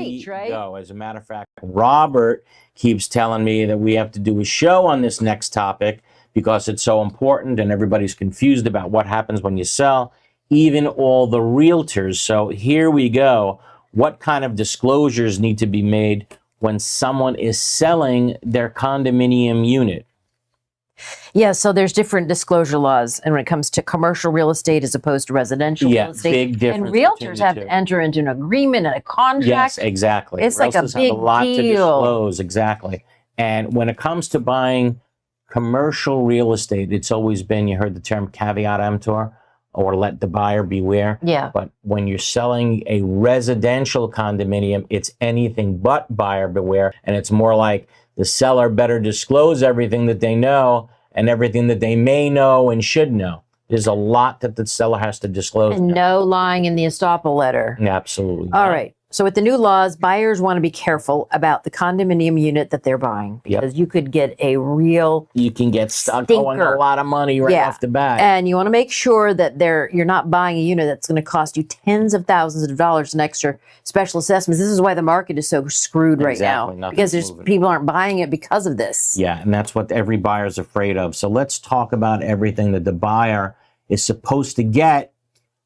reach, right? Go. As a matter of fact, Robert keeps telling me that we have to do a show on this next topic because it's so important and everybody's confused about what happens when you sell, even all the realtors. So here we go. What kind of disclosures need to be made when someone is selling their condominium unit? Yeah, so there's different disclosure laws, and when it comes to commercial real estate as opposed to residential real estate, big difference. And realtors have to enter into an agreement and a contract. Yes, exactly. It's like a big have a lot deal. to disclose, exactly. And when it comes to buying commercial real estate, it's always been, you heard the term caveat emptor, or let the buyer beware. Yeah. But when you're selling a residential condominium, it's anything but buyer beware, and it's more like the seller better disclose everything that they know and everything that they may know and should know. There's a lot that the seller has to disclose. And no lying in the estoppel letter. Absolutely. All right. So with the new laws, buyers want to be careful about the condominium unit that they're buying, because you could get a real You can get stuck stinker. owing a lot of money right off the bat. And you want to make sure that you're not buying a unit that's going to cost you tens of thousands of dollars in extra special assessments. This is why the market is so screwed right now, because people aren't buying it because of this. Yeah, and that's what every buyer's afraid of. So let's talk about everything that the buyer is supposed to get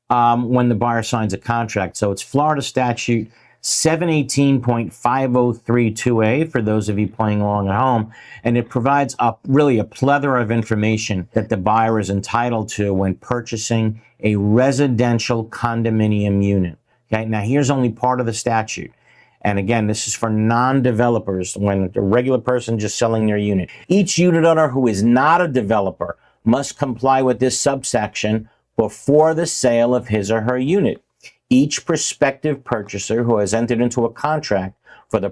when the buyer signs a contract. So it's Florida Statute 718.5032A for those of you playing along at home. And it provides really a plethora of information that the buyer is entitled to when purchasing a residential condominium unit. Okay, now here's only part of the statute. And again, this is for non-developers, when a regular person just selling their unit. Each unit owner who is not a developer must comply with this subsection before the sale of his or her unit. Each prospective purchaser who has entered into a contract for the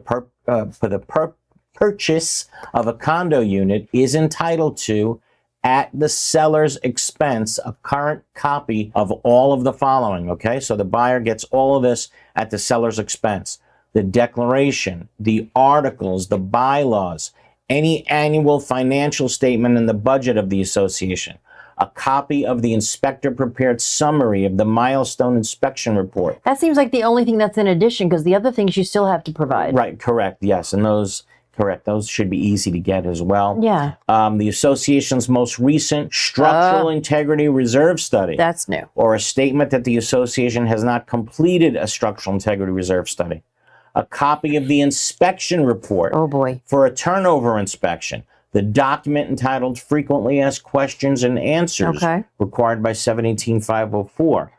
purchase of a condo unit is entitled to, at the seller's expense, a current copy of all of the following. Okay, so the buyer gets all of this at the seller's expense: the declaration, the articles, the bylaws, any annual financial statement and the budget of the association, a copy of the inspector-prepared summary of the milestone inspection report. That seems like the only thing that's in addition, because the other things you still have to provide. Right, correct, yes, and those should be easy to get as well. Yeah. The association's most recent structural integrity reserve study. That's new. Or a statement that the association has not completed a structural integrity reserve study. A copy of the inspection report. Oh boy. For a turnover inspection. The document entitled Frequently Asked Questions and Answers, required by 718.504.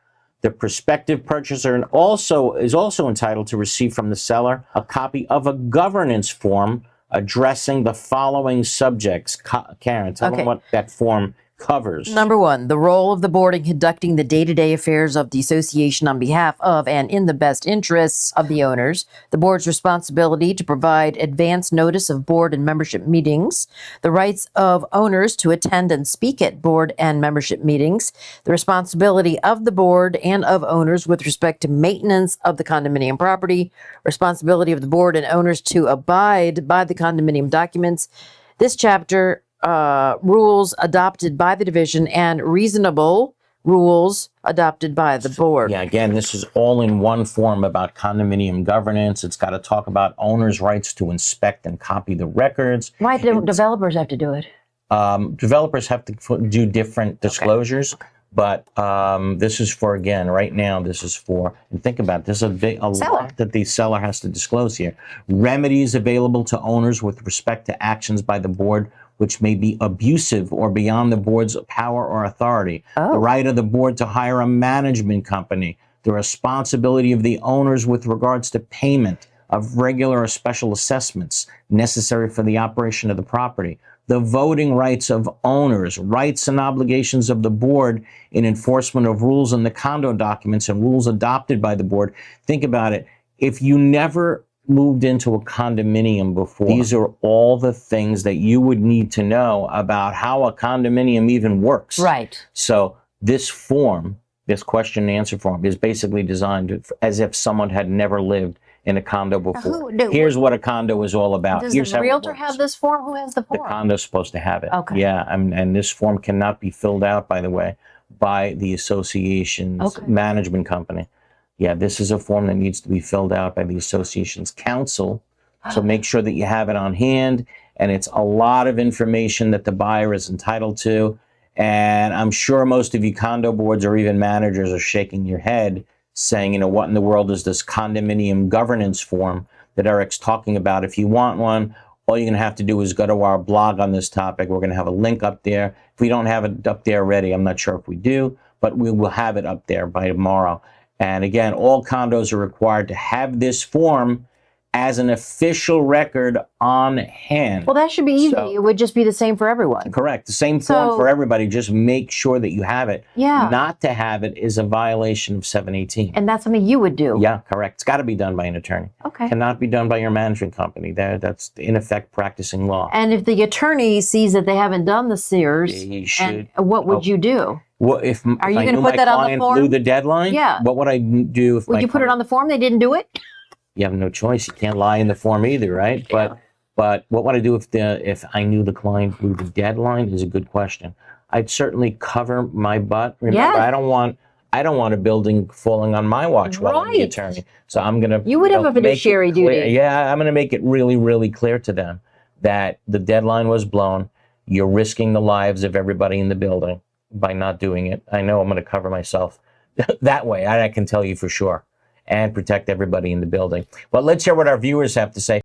The prospective purchaser is also entitled to receive from the seller a copy of a governance form addressing the following subjects. Karen, tell them what that form covers. Number one, the role of the board in conducting the day-to-day affairs of the association on behalf of and in the best interests of the owners. The board's responsibility to provide advance notice of board and membership meetings. The rights of owners to attend and speak at board and membership meetings. The responsibility of the board and of owners with respect to maintenance of the condominium property. Responsibility of the board and owners to abide by the condominium documents. This chapter rules adopted by the division and reasonable rules adopted by the board. Yeah, again, this is all in one form about condominium governance. It's got to talk about owners' rights to inspect and copy the records. Why don't developers have to do it? Developers have to do different disclosures, but this is for, again, right now, this is for, and think about it, there's a lot that the seller has to disclose here. Remedies available to owners with respect to actions by the board which may be abusive or beyond the board's power or authority. The right of the board to hire a management company. The responsibility of the owners with regards to payment of regular or special assessments necessary for the operation of the property. The voting rights of owners, rights and obligations of the board in enforcement of rules in the condo documents and rules adopted by the board. Think about it. If you never moved into a condominium before, these are all the things that you would need to know about how a condominium even works. Right. So this form, this question and answer form, is basically designed as if someone had never lived in a condo before. Here's what a condo is all about. Does the realtor have this form? Who has the form? The condo's supposed to have it. Okay. Yeah, and this form cannot be filled out, by the way, by the association's management company. Yeah, this is a form that needs to be filled out by the association's counsel. So make sure that you have it on hand, and it's a lot of information that the buyer is entitled to. And I'm sure most of you condo boards or even managers are shaking your head saying, what in the world is this condominium governance form that Eric's talking about? If you want one, all you're going to have to do is go to our blog on this topic. We're going to have a link up there. If we don't have it up there already, I'm not sure if we do, but we will have it up there by tomorrow. And again, all condos are required to have this form as an official record on hand. Well, that should be easy. So- It would just be the same for everyone. Correct. The same form So- for everybody. Just make sure that you have it. Yeah. Not to have it is a violation of 718. And that's something you would do. Yeah, correct. It's got to be done by an attorney. Okay. Cannot be done by your management company. That's in effect practicing law. And if the attorney sees that they haven't done the Sears, He should. and what would you do? Well, if Are you I gonna knew put my that on the client form? blew the deadline, Yeah. what would I do if Would my you put it client- on the form? They didn't do it? You have no choice. You can't lie in the form either, right? Yeah. But what would I do if I knew the client blew the deadline is a good question. I'd certainly cover my butt. Remember, Yeah. I don't want a building falling on my watch while I'm the Right. attorney. So I'm gonna You would have a make it fiduciary clear- duty. Yeah, I'm gonna make it really, really clear to them that the deadline was blown. You're risking the lives of everybody in the building by not doing it. I know I'm gonna cover myself that way. I can tell you for sure. And protect everybody in the building. But let's hear what our viewers have to say.